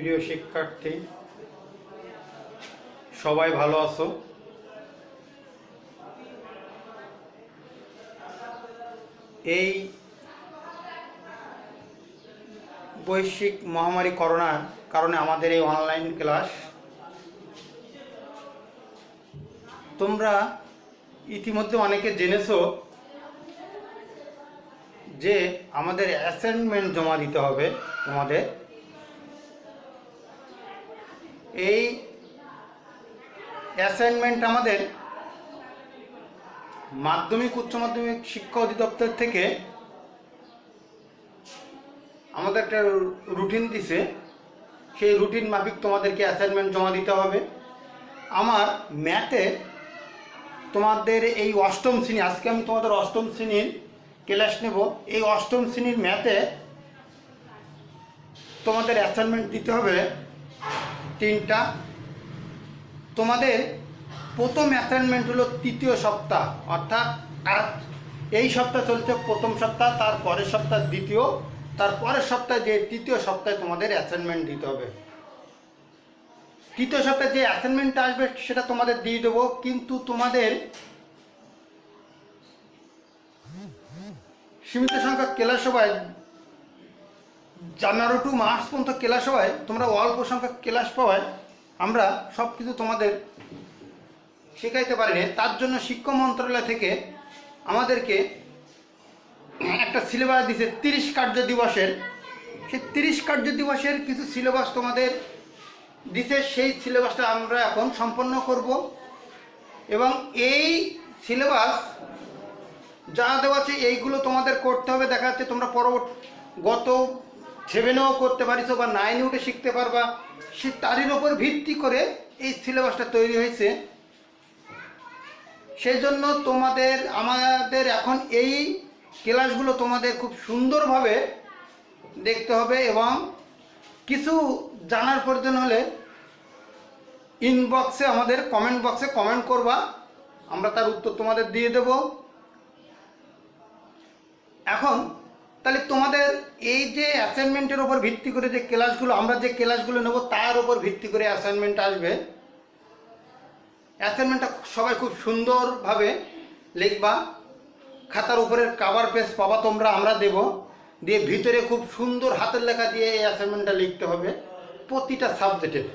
প্রিয় শিক্ষার্থী, সবাই ভালো আছো? এই বৈশ্বিক মহামারী করোনার কারণে আমাদের এই অনলাইন ক্লাস, তোমরা ইতিমধ্যে অনেকে জেনেছো যে আমাদের অ্যাসাইনমেন্ট জমা দিতে হবে। তোমাদের এই অ্যাসাইনমেন্ট আমাদের মাধ্যমিক উচ্চ মাধ্যমিক শিক্ষা অধিদপ্তর থেকে আমাদের একটা রুটিন দিছে। সেই রুটিন মাফিক তোমাদেরকে অ্যাসাইনমেন্ট জমা দিতে হবে। আমার ম্যাথে তোমাদের এই অষ্টম শ্রেণী, আজকে আমি তোমাদের অষ্টম শ্রেণীর ক্লাস নেব। এই অষ্টম শ্রেণীর ম্যাথে তোমাদের অ্যাসাইনমেন্ট দিতে হবে 3টা। তোমাদের প্রথম অ্যাসাইনমেন্ট হলো তৃতীয় সপ্তাহ, অর্থাৎ এই সপ্তাহ চলছে প্রথম সপ্তাহ, তার পরের সপ্তাহ দ্বিতীয়, তার পরের সপ্তাহে যে তৃতীয় সপ্তাহে তোমাদের অ্যাসাইনমেন্ট দিতে হবে। তৃতীয় সপ্তাহে যে অ্যাসাইনমেন্টটা আসবে সেটা তোমাদের দিয়ে দেবো, কিন্তু তোমাদের সীমিত সংখ্যক ক্লাস হওয়ায়, জানুয়ারি টু মার্চ পর্যন্ত ক্লাস হওয়ায়, তোমরা অল্প সংখ্যক ক্লাস পাওয়ায় আমরা সব কিছু তোমাদের শেখাইতে পারিনি। তার জন্য শিক্ষা মন্ত্রণালয় থেকে আমাদেরকে একটা সিলেবাস দিছে 30 কার্য দিবসের। সেই 30 কার্য দিবসের কিছু সিলেবাস তোমাদের দিছে। সেই সিলেবাসটা আমরা এখন সম্পন্ন করব এবং এই সিলেবাস যা দেওয়া আছে এইগুলো তোমাদের করতে হবে। দেখা যাচ্ছে তোমরা গত 7-এও করতে পারিছো বা 9-এ উঠে শিখতে পারবা। সে তারই ওপর ভিত্তি করে এই সিলেবাসটা তৈরি হয়েছে। সেই জন্য আমাদের এখন এই ক্লাসগুলো তোমাদের খুব সুন্দরভাবে দেখতে হবে এবং কিছু জানার প্রয়োজন হলে ইনবক্সে, আমাদের কমেন্ট বক্সে কমেন্ট করবা, আমরা তার উত্তর তোমাদের দিয়ে দেব। এখন তাহলে তোমাদের এই যে অ্যাসাইনমেন্টের উপর ভিত্তি করে যে ক্লাসগুলো, আমরা যে ক্লাসগুলো নেব তার উপর ভিত্তি করে অ্যাসাইনমেন্ট আসবে। অ্যাসাইনমেন্টটা সবাই খুব সুন্দরভাবে লিখবা। খাতার উপরের কাভার পেজ পাবা তোমরা, আমরা দেব, দিয়ে ভিতরে খুব সুন্দর হাতের লেখা দিয়ে এই অ্যাসাইনমেন্টটা লিখতে হবে প্রতিটা সাবজেক্টের।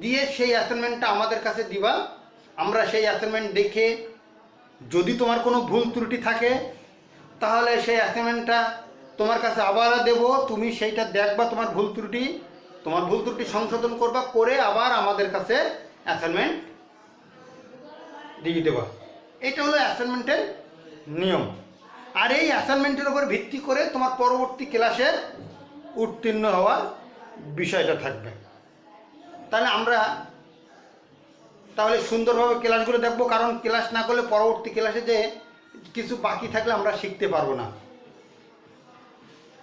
দিয়ে সেই অ্যাসাইনমেন্টটা আমাদের কাছে দিবা। আমরা সেই অ্যাসাইনমেন্ট দেখে যদি তোমার কোনো ভুল ত্রুটি থাকে তাহলে সেই অ্যাসাইনমেন্টটা তোমার কাছে আবার দেব। তুমি সেইটা দেখবা, তোমার ভুল ত্রুটি সংশোধন করবা, করে আবার আমাদের কাছে অ্যাসাইনমেন্ট দিয়ে দেবা। এটা হলো অ্যাসাইনমেন্টের নিয়ম। আর এই অ্যাসাইনমেন্টের উপর ভিত্তি করে তোমার পরবর্তী ক্লাসে উত্তীর্ণ হওয়ার বিষয়টা থাকবে। তাহলে সুন্দরভাবে ক্লাসগুলো দেখবো, কারণ ক্লাস না করলে পরবর্তী ক্লাসে যে কিছু বাকি থাকলে আমরা শিখতে পারবো না।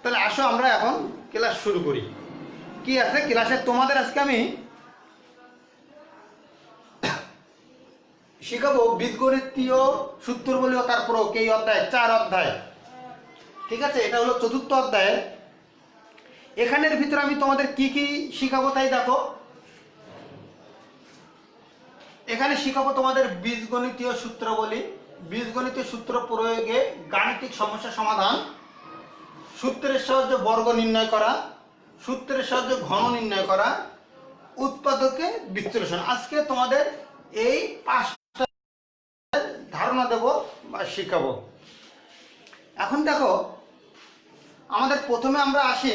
তাহলে আসো আমরা এখন ক্লাস শুরু করি। কি আছে ক্লাসে? তোমাদের আজকে আমি শিখাবো বীজগণিতীয় সূত্রাবলী ও তার প্রয়োগ, এই অধ্যায় 4 অধ্যায়। ঠিক আছে, এটা হলো 4র্থ অধ্যায়। এখানের ভিতরে আমি তোমাদের কি কি শিখাবো তাই দেখো। এখানে শিখাবো তোমাদের বীজগণিতীয় সূত্রাবলী, বীজগণিতীয় সূত্র প্রয়োগে গাণিতিক সমস্যা সমাধান, সূত্রের সাহায্যে বর্গ নির্ণয় করা, সূত্রের সাহায্যে ঘন নির্ণয় করা, উৎপাদকে বিশ্লেষণ। আজকে তোমাদের এই 5টা ধারণা দেব বা শিখাবো। এখন দেখো, আমাদের প্রথমে আমরা আসি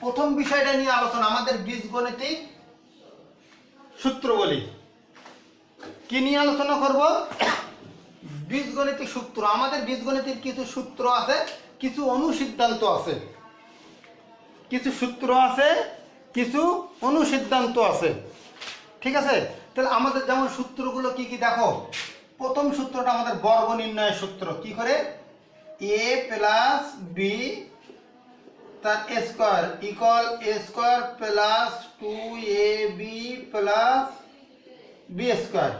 প্রথম বিষয়টা নিয়ে আলোচনা, আমাদের বীজগণিতিক সূত্রাবলী। কি নিয়ে আলোচনা করব? বীজগণিতিক সূত্র। আমাদের বীজগণিতের কিছু সূত্র আছে, কিছু অনুসিদ্ধান্ত আছে, কিছু সূত্র আছে, কিছু অনুসিদ্ধান্ত আছে। ঠিক আছে, তাহলে আমাদের যেমন সূত্রগুলো কি কি দেখো। প্রথম সূত্রটা আমাদের বর্গ নির্ণয়ের সূত্র। কি করে? a প্লাস বি তার square equal a square plus 2ab plus B square.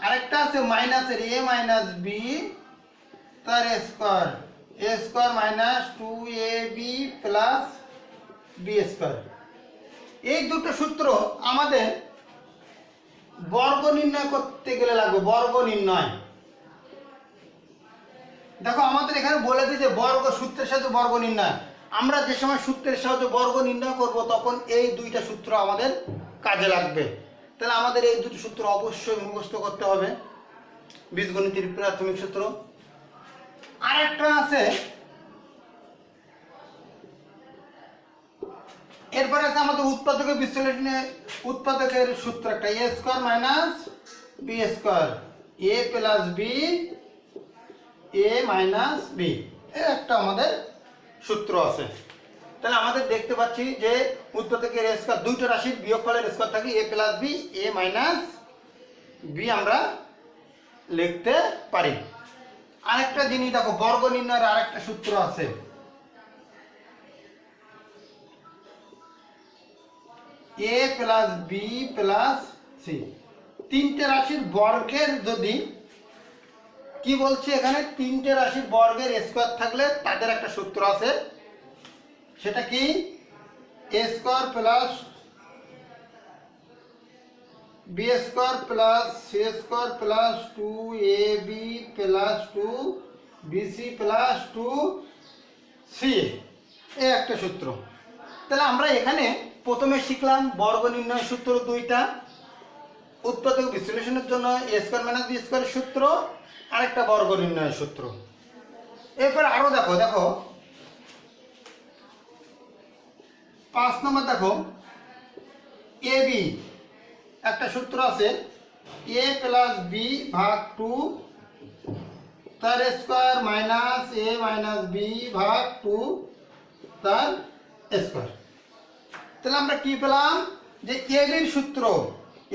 আরেকটা আছে মাইনাসের a মাইনাস বি তার square, a square minus 2ab plus B square. এই দুটো সূত্র আমাদের বর্গ নির্ণয় করতে গেলে লাগবে, বর্গ নির্ণয়। দেখো আমাদের এখানে বলে দিয়েছে বর্গ সূত্রের সাথে বর্গ নির্ণয়। আমরা যে সময় সূত্রের সাহায্যে বর্গ নির্ণয় করব তখন এই দুইটা সূত্র আমাদের কাজে লাগবে। তাহলে আমাদের এই দুটো সূত্র অবশ্যই মুখস্থ করতে হবে, বীজগণিতের প্রাথমিক সূত্র। আর একটা আছে, এরপরে আছে আমাদের উৎপাদকের বিশ্লেষণে উৎপাদকের সূত্র একটা, এ square minus b square, A plus B A minus B, একটা আমাদের সূত্র আছে। তাহলে আমাদের দেখতে পাচ্ছি যে উৎপাদকের স্কোয়ার, দুইটা রাশির বিয়োগফলের স্কোয়ার থাকে এ plus B A minus B আমরা লিখতে পারি। আরেকটা জিনিস দেখো, বর্গ নির্ণয়ের আরেকটা সূত্র আছে, A plus B plus C. তিনটে রাশির বর্গের যদি, কি বলছি এখানে, তিনটে রাশির বর্গের স্কোয়ার থাকলে তাদের একটা সূত্র আছে, সেটা কি, A square plus B square plus C square plus 2ab plus 2bc plus 2ca, এই একটা সূত্র। তাহলে আমরা এখানে প্রথমে শিখলাম বর্গ নির্ণয় সূত্র দুইটা, উৎপাদক বিশ্লেষণের জন্য এ স্কোয়ার মাইনাস বি স্কোয়ারের সূত্র, আরেকটা বর্গ নির্ণয়ের সূত্র। এরপর আরো দেখো, দেখো 5 নম্বর দেখো, এ বি একটা সূত্র আছে, এ প্লাস বি ভাগ 2 তার square minus a minus B ভাগ 2 তার স্কোয়ার। তাহলে আমরা কি পেলাম, যে এ বির সূত্র,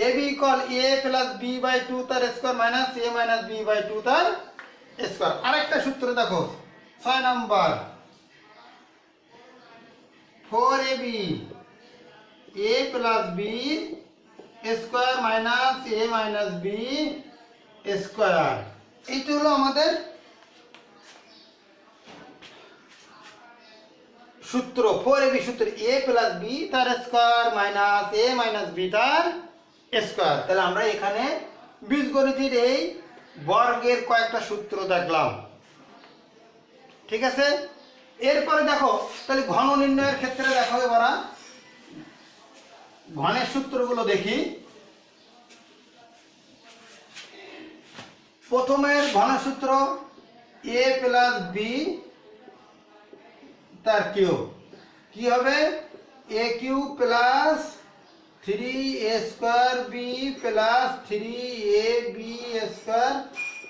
a b equal a plus b by 2 তার square minus a minus b by 2 তার স্কোয়ার। আরেকটা সূত্র দেখো 6 number, 4ab a plus B square minus a minus b square. এইটা হলো আমাদের সূত্র, 4ab সূত্র, এ প্লাস বি তার square minus a minus B তার স্কোয়ার। তাহলে আমরা এখানে বীজগণিতের এই বর্গের কয়েকটা সূত্র দেখলাম, ঠিক আছে। এরপরে দেখো, তাহলে ঘন নির্ণয়ের ক্ষেত্রে দেখো, এবার ঘনের সূত্রগুলো দেখি। প্রথমের ঘন সূত্র এ প্লাস বি তার কিউব, কি হবে, a cube plus 3a square B plus 3ab square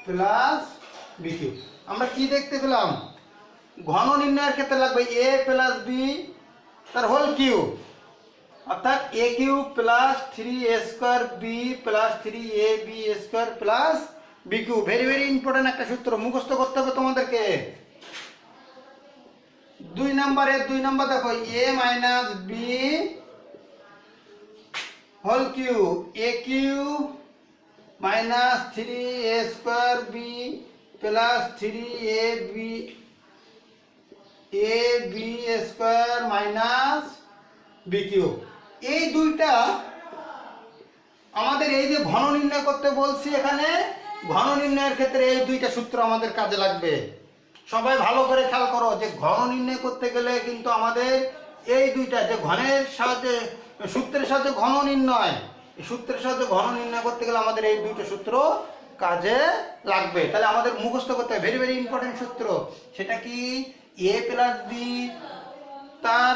plus b cube. আমরা কি দেখতে পেলাম, ঘন নির্ণয়ের ক্ষেত্রে লাগবে এ প্লাস বি তার হোল কিউব, অর্থাৎ a cube plus 3a square B plus 3ab square plus b cube. Very very important একটা সূত্র, মুখস্থ করতে হবে তোমাদেরকে। 2 নম্বর দেখো, a minus b whole cube, a cube minus 3a square B plus 3ab square minus B cube. এই দুইটা আমাদের, এই যে ঘন নির্ণয় করতে বলছি এখানে, ঘন নির্ণয়ের ক্ষেত্রে এই দুইটা সূত্র আমাদের কাজে লাগবে। সবাই ভালো করে খেয়াল করো যে ঘন নির্ণয় করতে গেলে কিন্তু আমাদের এই দুইটা, যে ঘনের সাহায্যে, সূত্রের সাহায্যে ঘন নির্ণয়, এই সূত্রের সাহায্যে ঘন নির্ণয় করতে গেলে আমাদের এই দুইটা সূত্র কাজে লাগবে। তাহলে আমাদের মুখস্থ করতে হবে, ভেরি ভেরি ইম্পর্টেন্ট সূত্র, সেটা কি, এ প্লাস বি তার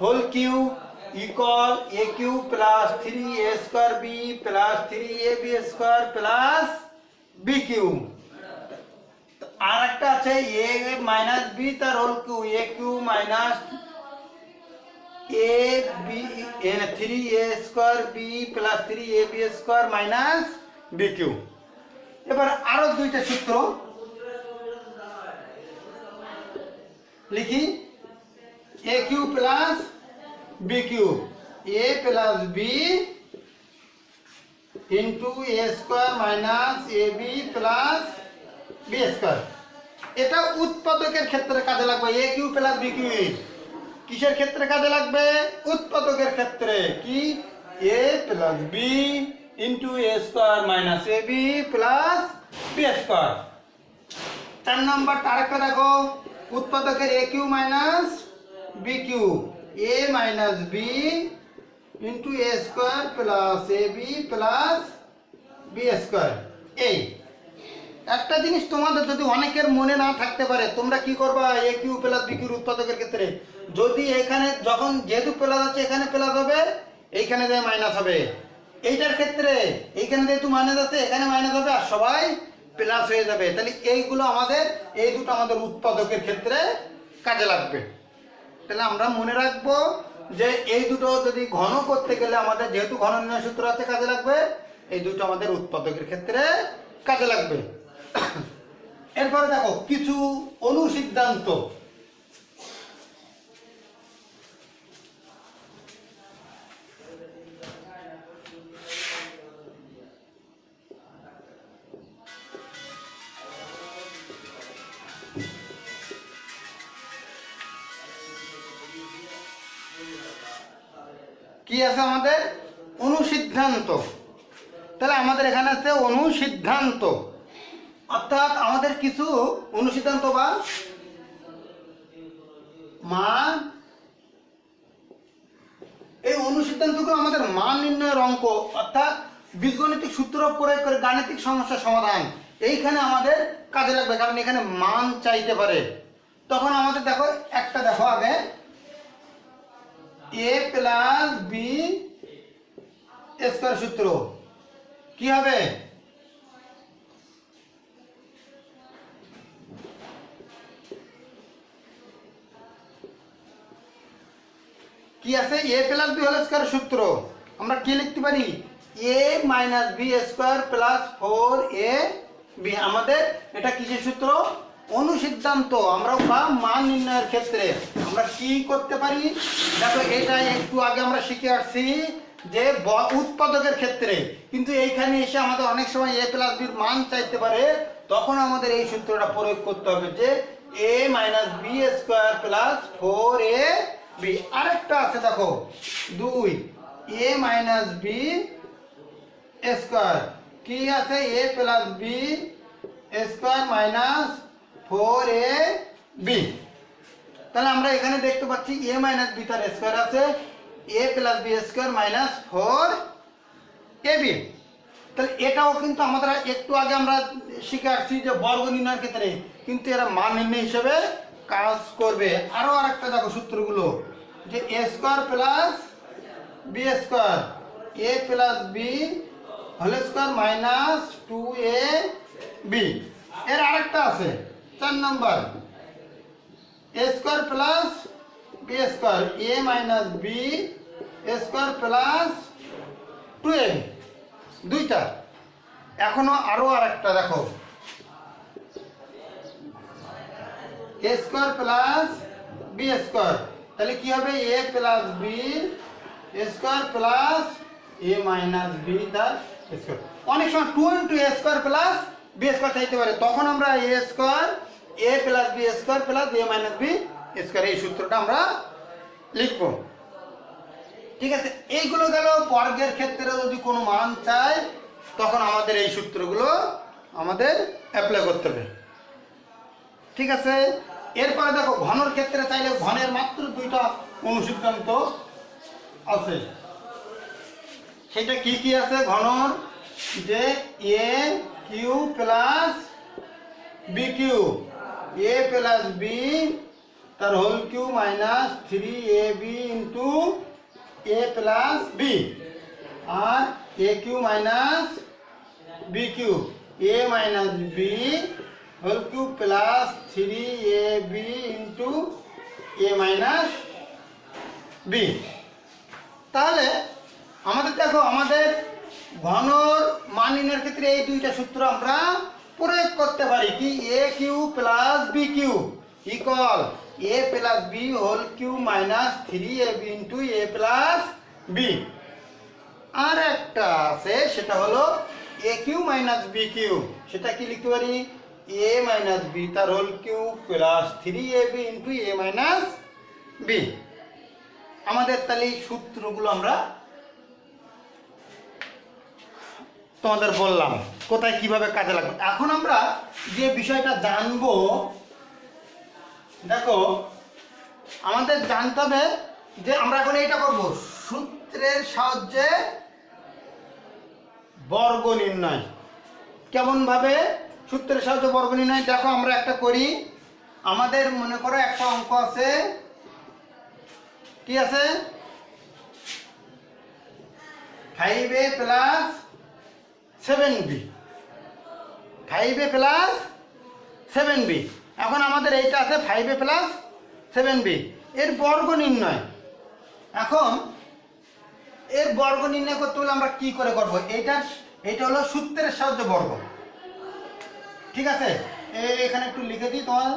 whole cube equal a cube plus 3a square B plus 3ab square plus b cube. আর একটা আছে এ মাইনাস বি তার whole cube, a cube minus a b 3a square B plus 3ab square minus B cube. এবার আরো দুইটা সূত্র লিখি, a cube plus b cube, a plus b into a square minus a b plus B square. এটা উৎপাদকের ক্ষেত্রে কাজে লাগবে, এ cube plus b cube. কিসের ক্ষেত্রে কাজে লাগবে? উৎপাদকের ক্ষেত্রে। কি? A plus b into a square minus a b plus B square. 4 নম্বরটা আরেকটা দেখো, উৎপাদকের এ cube minus b cube, a minus B into a square plus A b plus B square. এই একটা জিনিস তোমাদের যদি অনেকের মনে না থাকতে পারে, তোমরা কি করবা? এ কিউ প্লাস বি কিউর উৎপাদকের ক্ষেত্রে যদি এখানে যখন যেহেতু প্লাস আছে এখানে প্লাস হবে, এইখানে যে মাইনাস হবে। এইটার ক্ষেত্রে এইখানে যেহেতু মাইনাস আছে এখানে মাইনাস হবে, আর সবাই প্লাস হয়ে যাবে। তাহলে এইগুলো আমাদের, এই দুটো আমাদের উৎপাদকের ক্ষেত্রে কাজে লাগবে। তাহলে আমরা মনে রাখবো যে এই দুটো যদি ঘন করতে গেলে আমাদের যেহেতু ঘন নির্ণয় সূত্র আছে কাজে লাগবে, এই দুটো আমাদের উৎপাদকের ক্ষেত্রে কাজে লাগবে। এরপরে দেখো কিছু অনুসিদ্ধান্ত। কি আছে আমাদের? অনুসিদ্ধান্ত। তাহলে আমাদের এখানে আছে অনুসিদ্ধান্ত, অর্থাৎ আমাদের কিছু অনুসিদ্ধান্ত বা মান, এই অনুসিদ্ধান্তগুলো আমাদের মান নির্ণয়ের অঙ্ক, অর্থাৎ বীজগণিতিক সূত্র প্রয়োগ করে গাণিতিক সমস্যা সমাধান, এইখানে আমাদের কাজে লাগবে। কারণ এখানে মান চাইতে পারে। তখন আমাদের দেখো একটা দেখো আগে, এ প্লাস বি স্কয়ার সূত্র কি হবে? কি আছে? A plus b whole square সূত্র আমরা কি লিখতে পারি? A minus b square plus 4 A B. আমাদের এটা কিসের সূত্র? অনুসিদ্ধান্ত। আমরা বা মান নির্ণয়ের ক্ষেত্রে আমরা কি করতে পারি? দেখো এটা একটু আগে আমরা শিখে আসছি যে উৎপাদকের ক্ষেত্রে, কিন্তু এইখানে এসে আমাদের অনেক সময় এ প্লাস বির মান চাইতে পারে, তখন আমাদের এই সূত্রটা প্রয়োগ করতে হবে যে এ minus b square plus 4 A B. আরেকটা আছে দেখো 2 এ মাইনাস বি স্কয়ার। কি আছে? A plus B square minus 4 A B. তাহলে আমরা এখানে দেখতে পাচ্ছি এ মাইনাস বি তার স্কয়ার আছে, A plus B square minus 4 A B. তাহলে এটাও কিন্তু আমাদের একটু আগে আমরা শিখে আসছি যে বর্গ নির্ণয়ের ক্ষেত্রে, কিন্তু এরা মান নির্ণয় হিসেবে কাজ করবে। আরো আরেকটা দেখো সূত্রগুলো, যে a square plus B square, a plus b whole square minus 2 a b. এর আরেকটা আছে 4 number, a square plus B square, a minus b square plus 2 a b. দুইটা। এখনো আরো আরেকটা দেখো, a square plus B square. তাহলে কি হবে? A plus B square plus a minus B তার স্কয়ার। অনেক সময় 2 into a square plus B square চাইতে পারে, তখন আমরা এ square a plus B square plus a minus b square এই সূত্রটা আমরা লিখব। ঠিক আছে? এইগুলো গেল বর্গের ক্ষেত্রে যদি কোনো মান চাই তখন আমাদের এই সূত্রগুলো আমাদের অ্যাপ্লাই করতে হবে। ঠিক আছে? এরপরে দেখো ঘনর ক্ষেত্রে চাইলে ঘনের মাত্র দুইটা অনুসিদ্ধান্ত আছে। সেটা কি কি আছে ঘনর? যে a cube plus b cube, a plus B তার whole cube minus 3ab into a plus b, আর a cube minus b cube, a minus b whole cube plus 3ab into a minus b. তাহলে আমাদের দেখো আমাদের ঘনর মান নির্ণয়ের ক্ষেত্রে এই দুইটা সূত্র আমরা প্রয়োগ করতে পারি। কি? A cube plus b cube equal a plus b whole cube minus 3ab into a plus b. আর একটা আছে সেটা হলো a cube minus b cube, সেটা কি লিখতে পারি? এ মাইনাস বি তার whole cube plus 3ab into a minus b. আমাদের তাহলে সূত্রগুলো আমরা তোমাদের বললাম কোথায় কিভাবে কাজে লাগবে। এখন আমরা যে বিষয়টা জানবো, দেখো আমাদের জানতে হবে যে আমরা এখন এইটা করব, সূত্রের সাহায্যে বর্গ নির্ণয়। কেমন ভাবে সূত্রের সাহায্যে বর্গ নির্ণয়? দেখো আমরা একটা করি, আমাদের মনে করো একটা অঙ্ক আছে, কি আছে, 5a plus 7b, 5a plus 7b। এখন আমাদের এইটা আছে 5a প্লাস 7b, এর বর্গ নির্ণয়। এখন এর বর্গ নির্ণয় করতে হলে আমরা কি করে করব? এইটা হলো সূত্রের সাহায্যে বর্গ, ঠিক আছে? এখানে একটু লিখে দিই তোমার,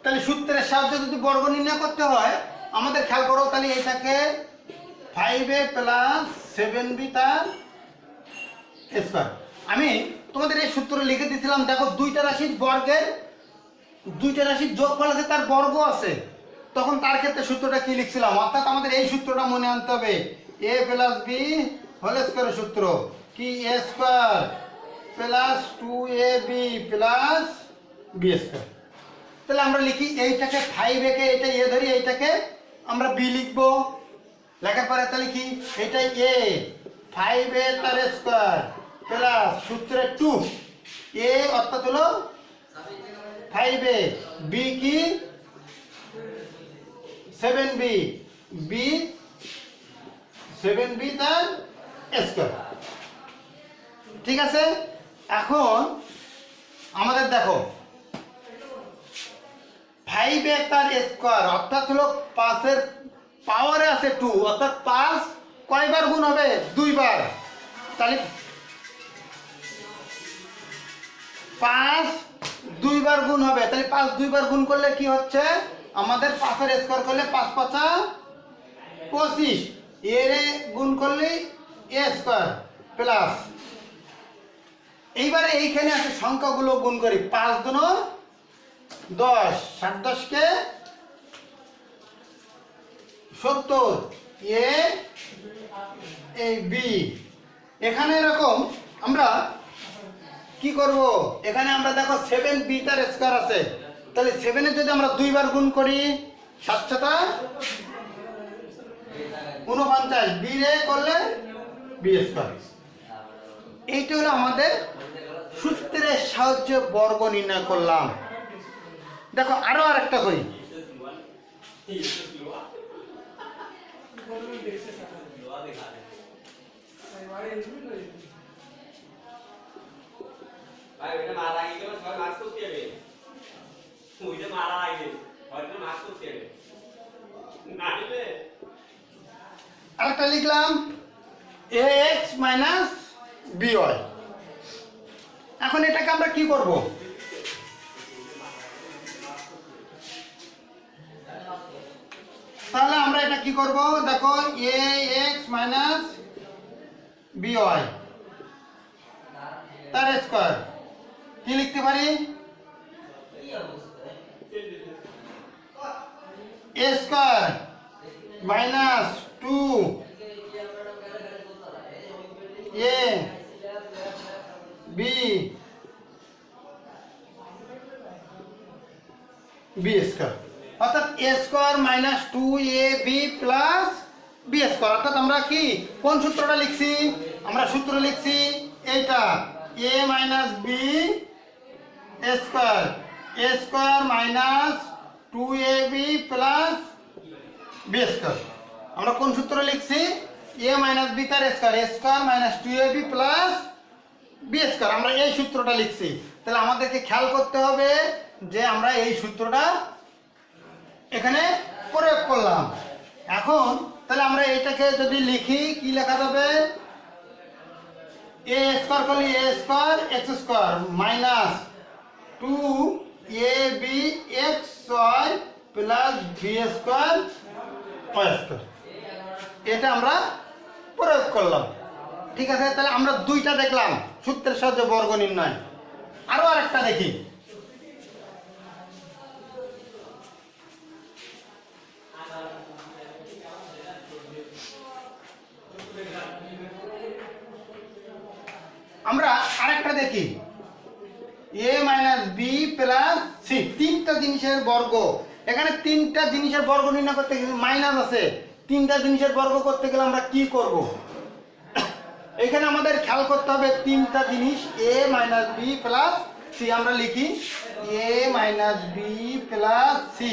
তাহলে সূত্রের সাহায্যে যদি বর্গ নির্ণয় করতে হয় আমাদের খেয়াল করো, তাহলে এইটাকে 5a প্লাস 7b তার স্কয়ার। আমি তোমাদের এই সূত্র লিখে দিয়েছিলাম, দেখো দুইটা রাশির যোগফল আছে, তার বর্গ আছে, তখন তার ক্ষেত্রে সূত্রটা কি লিখছিলাম, অর্থাৎ আমাদের এই সূত্রটা মনে আনতে হবে, a প্লাস b হোল স্কয়ারের সূত্র কি, a square plus 2ab plus b square. তাহলে আমরা লিখি এইটাকে 5a কে এটা a ধরি, এইটাকে আমরা b লিখবো, লেখার পরে তাহলে কি এটা a 5a তার স্কয়ার প্লাস সূত্রে 2a অর্থাৎ হলো 5a, b কি 7b, b 7b তার স্কয়ার, ঠিক আছে? এখন আমাদের দেখো 5a তার স্কয়ার অর্থাৎ হলো 5 এর পাওয়ারে আছে 2, অর্থাৎ 5 কয়বার গুণ হবে? 2 বার। তাহলে 5 2 বার গুণ হবে, তাহলে 5 2 বার গুণ করলে কি হচ্ছে আমাদের 5 এর স্কয়ার করলে 5 5 25, এর গুণ করলে a স্কয়ার প্লাস, এইবারে এইখানে আছে সংখ্যাগুলো গুণ করি, 5 গুণ 10, 7 10 কে 70, a এই b। এখানে এরকম আমরা কি করব, এখানে আমরা দেখো 7b তার স্কয়ার আছে, তাহলে 7 এর যদি আমরা 2 বার গুণ করি 7 7 49, b রে করলে b স্কয়ার। এইটা হলো আমাদের সূত্রের সাহায্যে বর্গ নির্ণয় করলাম। দেখো আরো আরেকটা করি, আরেকটা লিখলাম ax মাইনাস by। এখন এটাকে আমরা কি করব, তাহলে আমরা এটা কি করব, দেখো ax মাইনাস by তার স্কয়ার কি লিখতে পারি, a square minus 2a b square, অর্থাৎ a square minus 2ab plus b square. অর্থাৎ আমরা কি কোন সূত্রটা লিখছি, আমরা সূত্র লিখছি এইটা a minus b square, a square minus 2ab plus b square. আমরা কোন সূত্র লিখছি, a মাইনাস b তার square, a square minus 2ab plus b square, আমরা এই সূত্রটা লিখছি। তাহলে আমাদেরকে খেয়াল করতে হবে যে আমরা এই সূত্রটা এখানে প্রয়োগ করলাম। এখন তাহলে আমরা এইটাকে যদি লিখি কি লেখা যাবে, a স্কয়ার করলে a square x square minus 2ab xy plus b square y square, এটা আমরা প্রয়োগ করলাম। ঠিক আছে, তাহলে আমরা দুইটা দেখলাম সূত্রের সাহায্যে বর্গ নির্ণয়। আরো আরেকটা দেখি। আমরা আরেকটা দেখি, a minus B plus C, তিনটা জিনিসের বর্গ। এখানে তিনটা জিনিসের বর্গ নির্ণয় করতে গেলে মাইনাস আছে, তিনটা জিনিসের বর্গ করতে গেলে আমরা কি করব? এখানে আমাদের খেয়াল করতে হবে তিনটা জিনিস, a minus B plus C. আমরা লিখি a minus B plus C,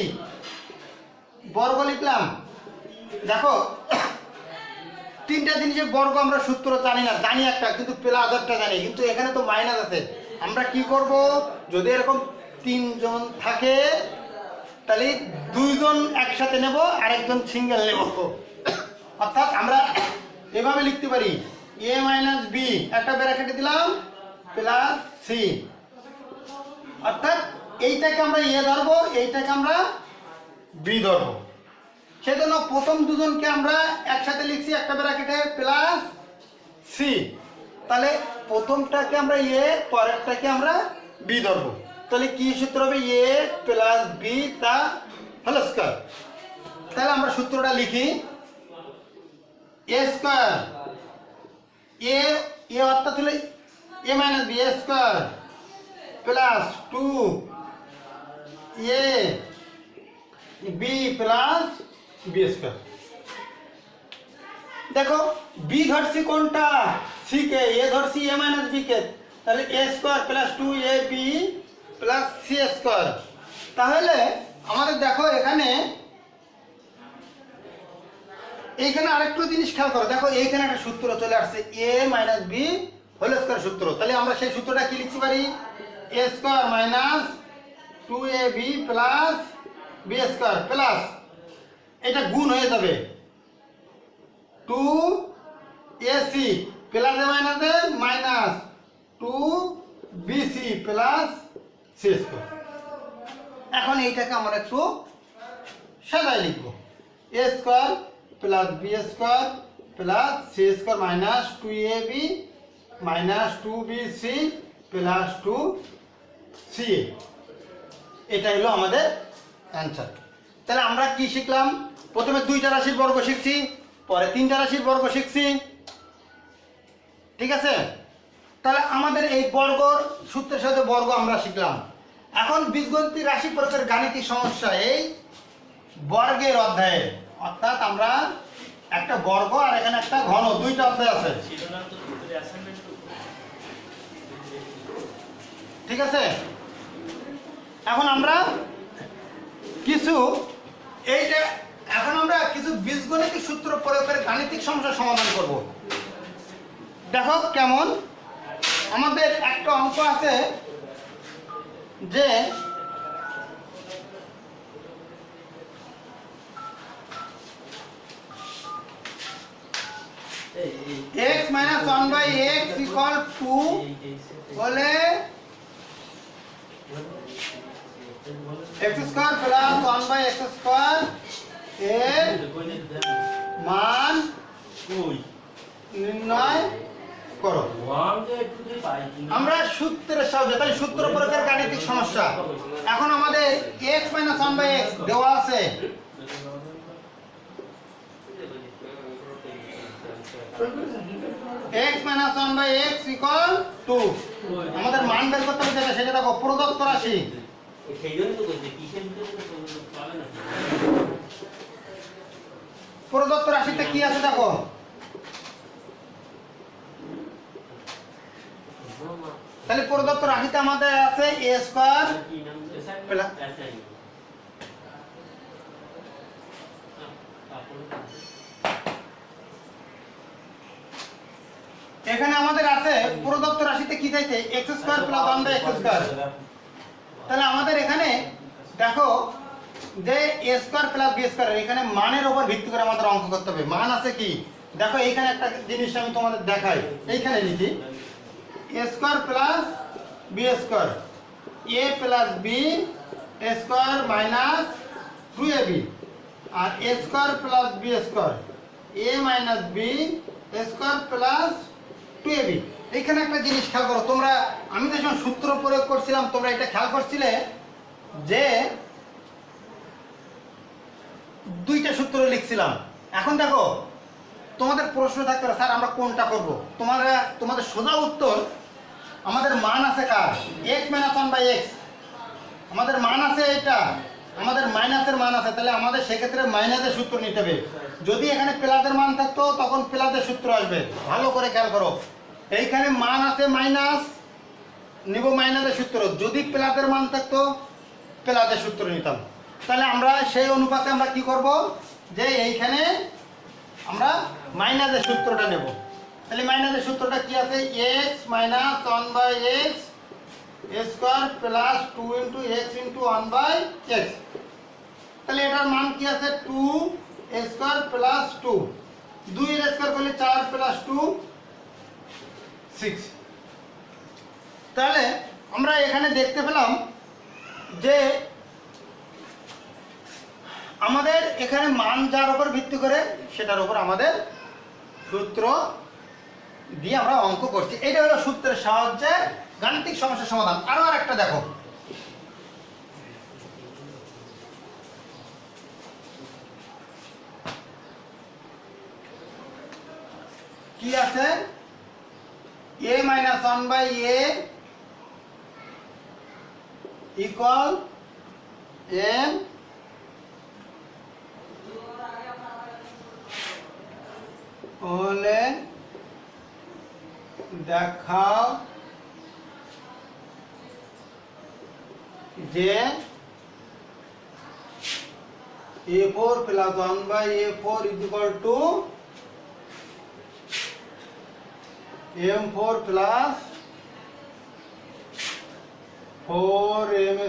বর্গ লিখলাম। দেখো তিনটা জিনিসের বর্গ আমরা সূত্র জানি না, জানি একটা কিন্তু প্লাস একটা জানি, কিন্তু এখানে তো মাইনাস আছে। আমরা কি করব? যদি এরকম তিনজন থাকে তাহলে দুইজন একসাথে নেব, আরেকজন সিঙ্গেল নেব। অর্থাৎ আমরা এভাবে লিখতে পারি a মাইনাস বি, একটা ব্র্যাকেটে দিলাম, প্লাস সি। অর্থাৎ এইটাকে আমরা a ধরবো, এইটাকে আমরা বি ধরবো। সেজন্য প্রথম দুজনকে আমরা একসাথে লিখছি একটা ব্র্যাকেটে, প্লাস সি। তাহলে প্রথমটাকে আমরা এ, পরেরটাকে আমরা বি ধরবো। তাহলে কি সূত্র হবে? এ প্লাস বি তা হোল স্কয়ার। তাহলে আমরা সূত্রটা লিখি, এ স্কয়ার, এ এ অর্থাৎ হলো এ minus b square plus 2 a b plus B square. দেখো বি ধরছি কোনটা? সি কে, এ ধরছি এ মাইনাস বি কে, তাহলে এ square plus 2 a b plus c square. তাহলে আমাদের দেখো এখানে এইখানে আরেকটু জিনিস খেয়াল করো, দেখো এইখানে একটা সূত্র চলে আসছে a minus b whole square সূত্র। তাহলে আমরা সেই সূত্রটা কি লিখতে পারি? A square minus 2 a b plus B square plus, এটা গুণ হয়ে যাবে 2 a c plus a minus a minus 2 b c plus c square. এখন এইটাকে আমরা একটু সাজায় লিখব, a square plus B square plus c square minus 2 a b minus 2 b c plus 2 c. এটা হলো আমাদের অ্যান্সার। তাহলে আমরা কি শিখলাম? প্রথমে দুইটা রাশির বর্গ শিখছি, পরে তিনটা রাশির বর্গ শিখছি, ঠিক আছে? তাহলে আমাদের এই বর্গ সূত্রের সাথে বর্গ আমরা শিখলাম। এখন বীজগণিত রাশি প্রয়োগের গাণিতিক সমস্যা এই বর্গের অধ্যায়ে, অর্থাৎ আমরা একটা বর্গ আর এখানে একটা ঘন, দুইটা অধ্যায় আছে, ঠিক আছে? এখন আমরা কিছু কিছু বীজগণিতিক সূত্র প্রয়োগ করে গাণিতিক সমস্যার সমাধান করব। দেখো কেমন, আমাদের একটা অঙ্ক আছে যে x minus 1 by x equal 2 হলে x square plus 1 by x square এর মান নির্ণয় করো। আমরা সূত্রের সাহায্যে, তাই সূত্র প্রয়োগের গাণিতিক সমস্যা। এখন আমাদের x minus 1 by x দেওয়া আছে, x minus 1 by x equal 2। আমাদের মান বের করতে হবে, সেটা দেখো প্রদত্ত রাশি। প্রদত্ত রাশিতে কি আছে দেখো, তাহলে প্রদত্ত রাশিতে আমাদের আছে a স্কয়ার প্লাস, এখানে আমাদের আছে প্রদত্ত রাশিতে কি চাইছে? x square plus 1 by x square. তাহলে আমাদের এখানে দেখো যে a square plus b square, এখানে মানের উপর ভিত্তি করে আমাদের অঙ্ক করতে হবে। মান আছে কি দেখো, এইখানে একটা জিনিস আমি তোমাদের দেখাই, এইখানে লিখি a square plus b square, a plus b square minus 2ab, আর a square plus b square a minus b square plus 2ab। এইখানে একটা জিনিস খেয়াল করো তোমরা, আমি যখন সূত্র প্রয়োগ করছিলাম তোমরা এটা খেয়াল করছিলে যে দুইটা সূত্র লিখছিলাম। এখন দেখো তোমাদের প্রশ্ন থাকতে পারে স্যার আমরা কোনটা করব। তোমাদের সোজা উত্তর, আমাদের মান আছে কার, x - 1/x, আমাদের মান আছে এটা, আমাদের মাইনাসের মান আছে, তাহলে আমাদের সেক্ষেত্রে মাইনাসের সূত্র নিতে হবে। যদি এখানে প্লাসের মান থাকতো তখন প্লাসের সূত্র আসবে। ভালো করে খেয়াল করো, এইখানে মান আছে মাইনাস, নিব মাইনাসের সূত্র। যদি প্লাসের মান থাকতো প্লাসের সূত্র নিতাম। তাহলে আমরা সেই অনুপাতে আমরা কি করব, যে এইখানে আমরা মাইনাসের সূত্রটা নেব। তাহলে মাইনাসের সূত্রটা কি আছে, x - 1/x square plus 2 × x × 1/x। তাহলে এটার মান কি আছে 2 স্কয়ার প্লাস 2, 2 এর স্কয়ার করলে 4 প্লাস 2 6। তাহলে আমরা এখানে দেখতে পেলাম যে আমাদের এখানে মান যার উপর ভিত্তি করে সেটার উপর আমাদের সূত্র দিয়ে আমরা অঙ্ক করছি। এটা হলো সূত্রের সাহায্যে গাণিতিক সমস্যার সমাধান। আরো আরেকটা দেখো, কি আছে, a - 1/a ইকুয়াল m হলে দেখাও যে a4 + 1/a4 = m4 + 4m²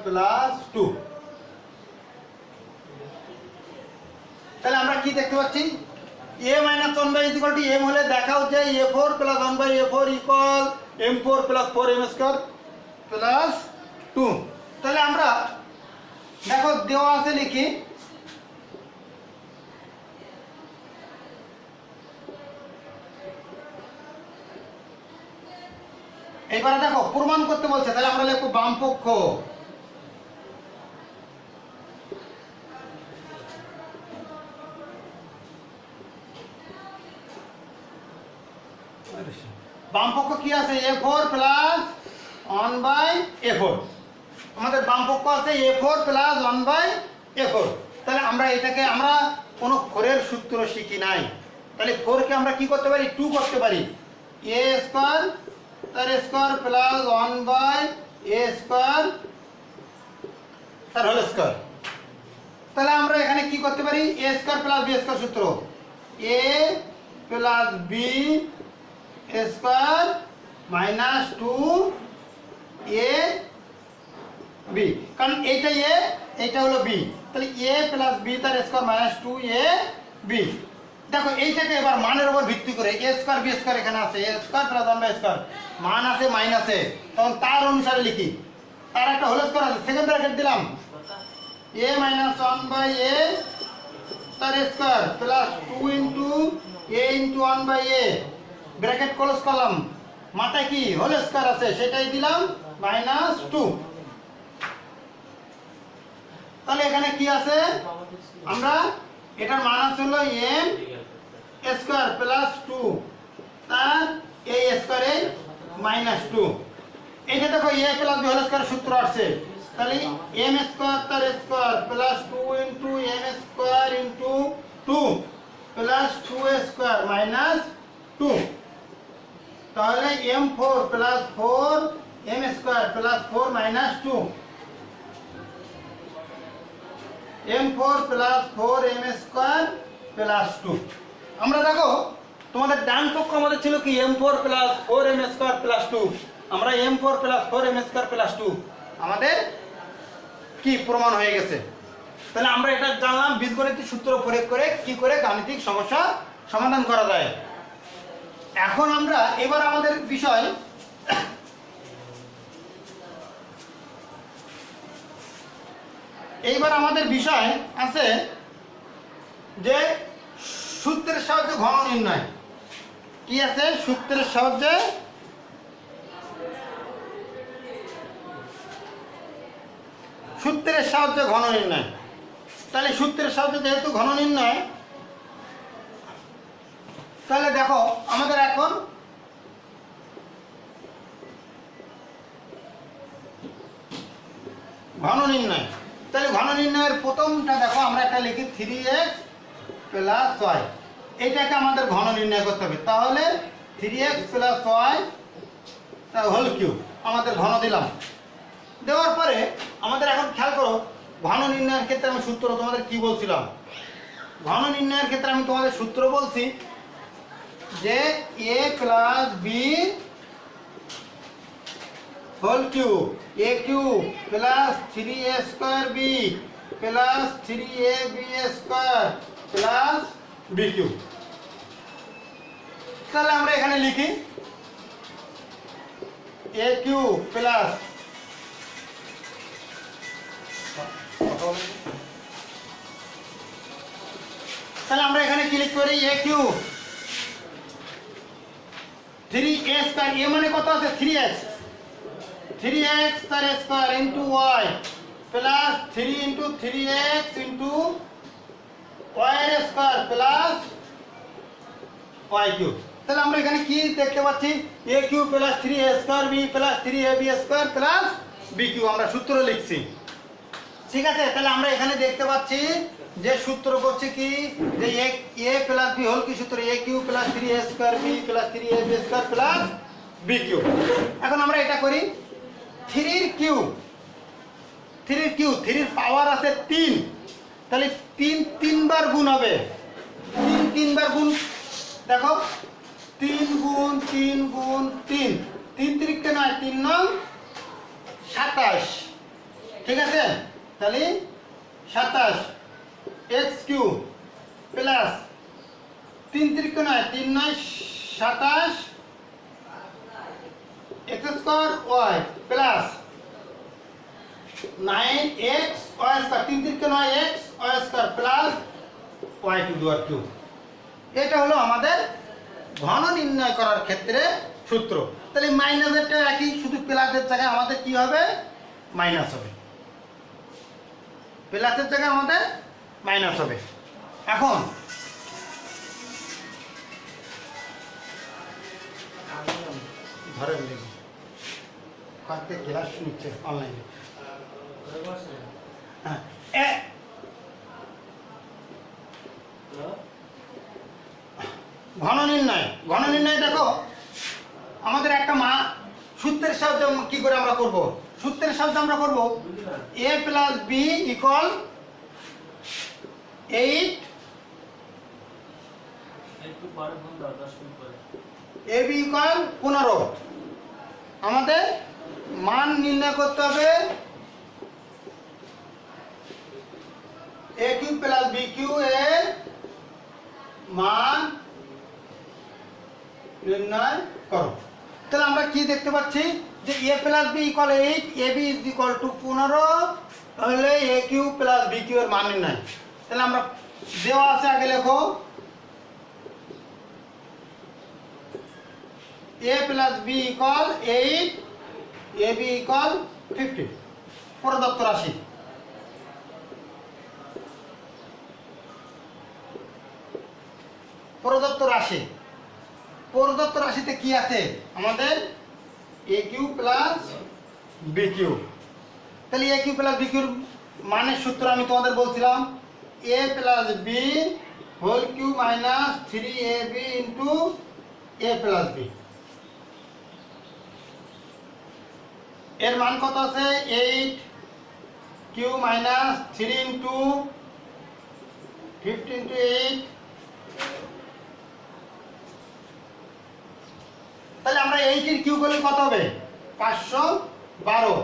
+ 2। তাহলে আমরা কি দেখতে পাচ্ছি, a - 1/a m হলে দেখাও যে a4 + 1/a4 = m4 + 4m² + 2। তাহলে আমরা দেখো দেওয়া আছে লিখি, এবারে দেখো প্রমাণ করতে বলছে, তাহলে আমরা লিখব বাম পক্ষ কি আছে a4 + 1/a4, আমাদের বাম পক্ষ আছে a4 + 1/a4। তাহলে আমরা এটাকে আমরা কোনো 4 এর সূত্র শিখি নাই, তাহলে 4 কে আমরা কি করতে পারি, 2 করতে পারি, a² তার স্কয়ার প্লাস 1/a² তার হোল স্কয়ার। তাহলে আমরা এখানে কি করতে পারি, a² + b² সূত্র, a + b² - 2ab, কারণ এইটা a এইটা হলো b, তাহলে a + b তার স্কয়ার - 2ab। দেখো এইটাকে এবার মানের উপর ভিত্তি করে a² b² এখানে আছে, a² + 1/a², মান আছে মাইনাসে, তখন তার অনুসারে লিখি, তার একটা হোল স্কয়ার আছে, সেকেন্ড ব্র্যাকেট দিলাম a - 1/a তার square plus 2 × a × 1/a, bracket close করলাম, মাথায় কি হোল স্কয়ার আছে সেটাই দিলাম -2। তাহলে এখানে কি আছে, আমরা এটার মান আছে হলো m² + 2 তার a স্কয়ারে -2। এইটা দেখো a + b হোল স্কয়ার সূত্র আসছে, তাহলে m² তার square plus 2 × m² × 2 plus 2a² - 2। তাহলে m4 + 4m² + 4 - 2, m4 + 4m² + 2। আমরা দেখো তোমাদের ডান পক্ষ আমাদের ছিল কি m4 + 4m² + 2, আমরা m4 + 4m² + 2 আমাদের কি প্রমাণ হয়ে গেছে। তাহলে আমরা এটা জানলাম বীজগণিতিক সূত্র প্রয়োগ করে কি করে গাণিতিক সমস্যা সমাধান করা যায়। এখন আমরা এবার আমাদের বিষয় আছে যে সূত্রের সাহায্যে ঘন নির্ণয়। কি আছে? সূত্রের সাহায্যে ঘন নির্ণয়। তাহলে সূত্রের সাহায্যে যেহেতু ঘন নির্ণয়, তাহলে দেখো আমাদের এখন ঘন নির্ণয়। তাহলে ঘন নির্ণয়ের প্রথমটা দেখো, আমরা একটা লিখি 3x + y। এটাকে আমাদের ঘন নির্ণয় করতে হবে। তাহলে 3x + y হোল কিউব আমাদের ঘন দিলাম। দেওয়ার পরে আমাদের এখন খেয়াল করো, ঘন নির্ণয়ের ক্ষেত্রে আমি সূত্র তোমাদের কি বলছিলাম? ঘন নির্ণয়ের ক্ষেত্রে আমি তোমাদের সূত্র বলছি যে a + b whole cube, a cube + 3a² b + 3ab² + b cube. তাহলে আমরা এখানে লিখি a কিউব প্লাস তাহলে আমরা এখানে কি লিখতে পারি? a কিউব 3a² এ মানে কত আছে? 3x, 3x তার square into y plus 3 into 3x into y এর স্কয়ার প্লাস y কিউব। তাহলে আমরা এখানে কি দেখতে পাচ্ছি? a cube plus 3a² b plus 3ab² plus b cube আমরা সূত্র লিখছি। ঠিক আছে? তাহলে আমরা এখানে দেখতে পাচ্ছি যে সূত্র করছে কি, যে a প্লাস b হোল কি সূত্র? a cube plus 3a² b plus 3ab² plus b cube. এখন আমরা এটা করি 3 এর কিউব, 3 এর পাওয়ার আছে 3, তাহলে 3 বার গুণ হবে। 3 বার গুণ, দেখো 3 গুণ 3 গুণ 3, 3 3 নয়, 3 9 27। ঠিক আছে? তাহলে 27 x কিউব প্লাস 3 3 নয়, 3 9 27 x² y plus 9x y square, 3 3 9 x y square plus y cube. এটা হলো আমাদের ঘন নির্ণয় করার ক্ষেত্রে সূত্র। তাহলে মাইনাসেরটা একই, শুধু প্লাসের জায়গায় আমাদের কি হবে? মাইনাস হবে। প্লাসের জায়গায় আমাদের মাইনাস হবে। এখন ধরে দেখি কালকে ক্লাস নিচ্ছে অনলাইনে। হ্যাঁ, ঘন নির্ণয় দেখো আমাদের একটা সূত্রের সাহায্যে কি করে আমরা করব? সূত্রের সাহায্যে আমরা করব a + b = 8, ab = 15। আমাদের মান নির্ণয় করতে হবে a cube plus b cube এর মান নির্ণয় করো। তাহলে আমরা কি দেখতে পাচ্ছি যে a + b = 8, ab = 15 তাহলে a cube plus b cube এর মান নির্ণয়। তাহলে আমরা দেওয়া আছে, আগে লেখো a + b = 8, ab = 50 প্রদত্ত রাশি। প্রদত্ত রাশিতে কি আছে আমাদের? a cube plus b cube. তাহলে a cube plus b cube মানের সূত্র আমি তোমাদের বলছিলাম a plus b whole cube minus 3ab into a plus b। এর মান কত আছে? 8 কিউব মাইনাস 3 ইন্টু 50 ইন্টু 8। তাহলে আমরা 8 এর কিউব করলে কত হবে? 512।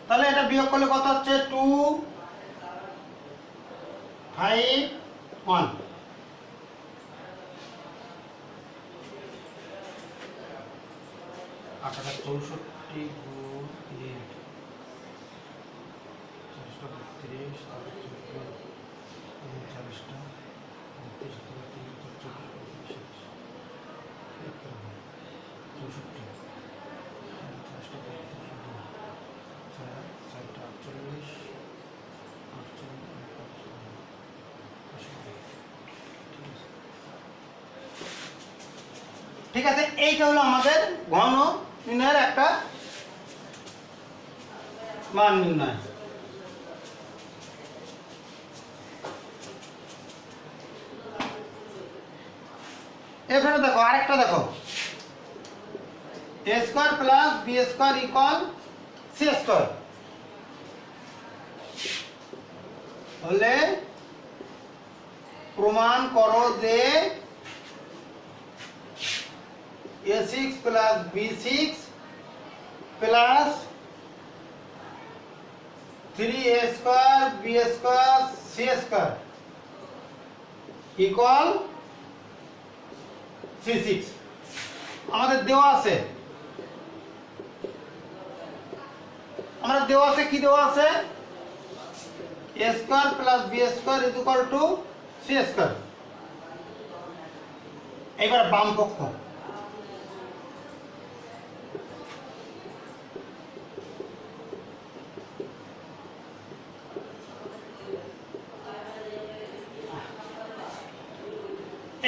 তাহলে এটা বিয়োগ করলে কত হচ্ছে? 2 5 1 64 গুণ 3 432 40টা 34 ঠিক আছে। এইটা হলো আমাদের ঘন নির্ণয়ের একটা মান নির্ণয়। এখানে দেখো আরেকটা দেখো, a square plus b square equal c square হলে প্রমাণ করো যে a6 plus b6 plus 3a square b square c square equal c6 আমাদের দেওয়া আছে। আমরা দেওয়া আছে কি দেওয়া আছে, a square plus b square is equal to c square. এবার বাম পক্ষ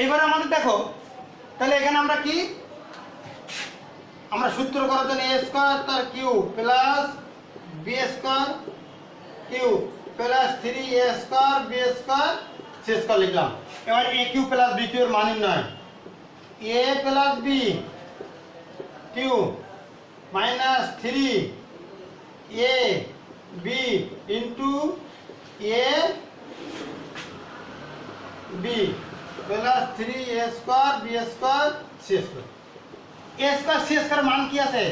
এইবার আমাদের দেখো, তাহলে এখানে আমরা কি আমরা সূত্র করার জন্য a স্কয়ার তার cube plus b square cube plus 3a square b square c square লিখলাম। এবার a cube plus b cube এর মান নির্ণয়, a plus b cube minus 3a b into a b plus 3a square b square c square. a square c square মান কি আছে,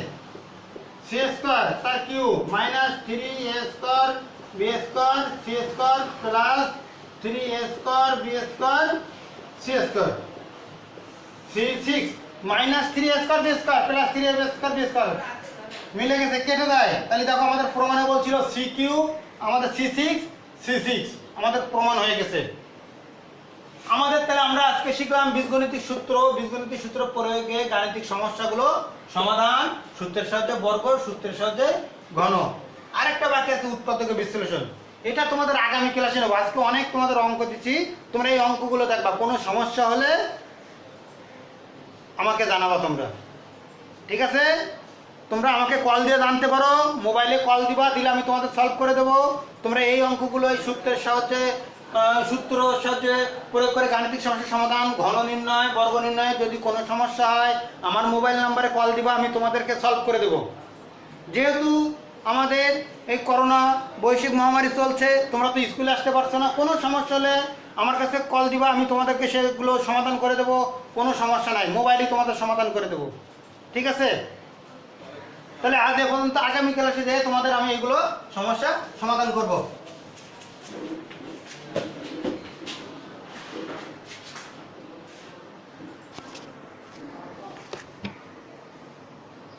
c square তার cube minus 3a square b square c square plus 3a square b square c square c6 minus 3a square b square plus 3a square b square মিলে গেছে, কেটে দেয়। তাহলে দেখো আমাদের প্রমাণে বলছিল c কিউব, আমাদের c6 আমাদের প্রমাণ হয়ে গেছে আমাদের। তাহলে আমরা আজকে শিখলাম বীজগণিতিক সূত্র প্রয়োগে গাণিতিক সমস্যাগুলো সমাধান, সূত্রের সাহায্যে বর্গ, সূত্রের সাহায্যে ঘন। আরেকটা বাকি আছে উৎপাদক বিশ্লেষণ, এটা তোমাদের আগামী ক্লাসে নেবো। আজকে অনেক তোমাদের অঙ্ক দিচ্ছি, তোমরা এই অঙ্কগুলো দেখবা, কোনো সমস্যা হলে আমাকে জানাবা তোমরা, ঠিক আছে? তোমরা আমাকে কল দিয়ে জানতে পারো, মোবাইলে কল দিবা, দিলে আমি তোমাদের সলভ করে দেবো। তোমরা এই অঙ্কগুলো এই সূত্রের সাহায্যে প্রয়োগ করে গাণিতিক সমস্যার সমাধান, ঘন নির্ণয়, বর্গ নির্ণয়, যদি কোনো সমস্যা হয় আমার মোবাইল নাম্বারে কল দিবা, আমি তোমাদেরকে সলভ করে দেব। যেহেতু আমাদের এই করোনা বৈশ্বিক মহামারী চলছে, তোমরা তো স্কুলে আসতে পারছো না, কোনো সমস্যা হলে আমার কাছে কল দিবা, আমি তোমাদেরকে সেগুলো সমাধান করে দেব। কোনো সমস্যা নাই, মোবাইলেই তোমাদের সমাধান করে দেব, ঠিক আছে? তাহলে আজ এ পর্যন্ত, আগামী ক্লাসে যেয়ে তোমাদের আমি এগুলো সমস্যা সমাধান করব।